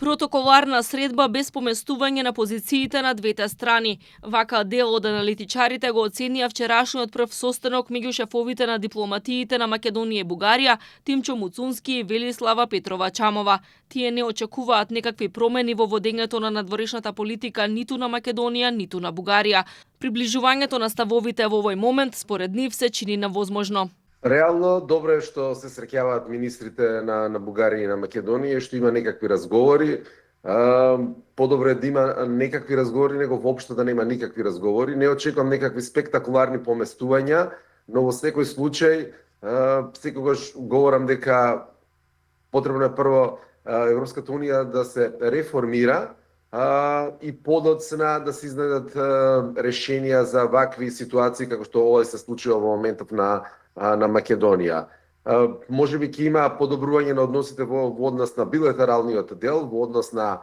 Протоколарна средба без поместување на позициите на двете страни. Вака дел од аналитичарите го оценија вчерашниот прв состанок меѓу шефовите на дипломатиите на Македонија и Бугарија, Тимчо Муцунски и Велислава Петрова Чамова. Тие не очекуваат некакви промени во водењето на надворешната политика ниту на Македонија, ниту на Бугарија. Приближувањето на ставовите во овој момент според нив се чини невозможно. Реално, добро е што се среќаваат министрите на Бугарија и на Македонија, што има некакви разговори. Подобро е да има некакви разговори, него воопшто да нема никакви разговори. Не очекувам некакви спектакуларни поместувања, но во секој случај, секогаш говорам дека потребно е прво Европската унија да се реформира и подоцна да се изнедат решенија за вакви ситуации како што ова се случува во моментов на Македонија. Може би ќе има подобрување на односите во однос на билатералниот дел, во однос на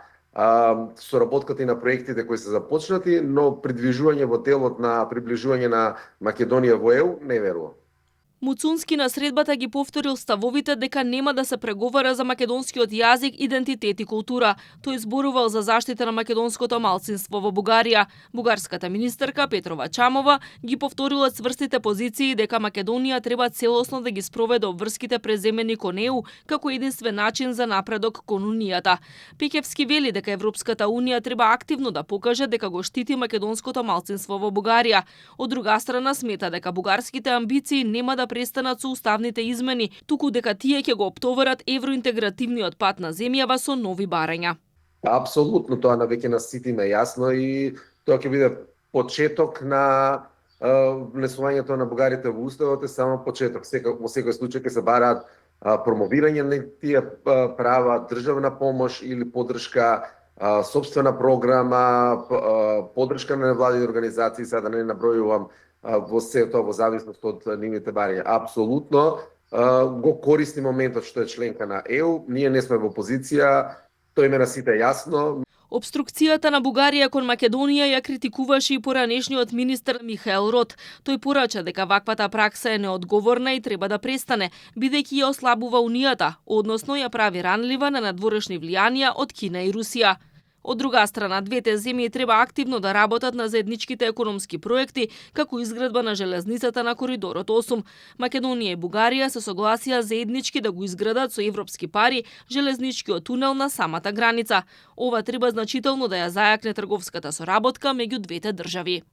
соработката и на проектите кои се започнати, но придвижување во делот на приближување на Македонија во ЕУ не верувам. Муцунски на средбата ги повторил ставовите дека нема да се преговара за македонскиот јазик, идентитет и култура. Тој зборувал за заштита на македонското малцинство во Бугарија. Бугарската министерка Петрова Чамова ги повторила цврстите позиции дека Македонија треба целосно да ги спроведе обврските преземени кон ЕУ како единствен начин за напредок кон Унијата. Пекевски вели дека Европската Унија треба активно да покаже дека го штити македонското малцинство во Бугарија. Од друга страна смета дека бугарските амбиции нема да престанат со уставните измени, туку дека тие ќе го оптоварат евроинтегративниот пат на земјава со нови барања. Апсолутно, тоа навеќе нас сите им е јасно и тоа ќе биде почеток на внесувањето на бугарите во уставот, е само почеток. Во секој случај ќе се бараат промовирање на тие права, државна помош или поддршка, собствена програма, поддршка на невладини организации, сега да не набројувам во се тоа во зависност од нивните барања. Апсолутно го користи моментот што е членка на ЕУ, ние не сме во опозиција, тоа им е на сите јасно. Обструкцијата на Бугарија кон Македонија ја критикуваше и поранешниот министер Михаел Рот. Тој порача дека ваквата пракса е неодговорна и треба да престане, бидејќи ја ослабува Унијата, односно ја прави ранлива на надворешни влијанија од Кина и Русија. Од друга страна, двете земји треба активно да работат на заедничките економски проекти, како изградба на железницата на коридорот 8. Македонија и Бугарија се согласија заеднички да го изградат со европски пари железничкиот тунел на самата граница. Ова треба значително да ја зајакне трговската соработка меѓу двете држави.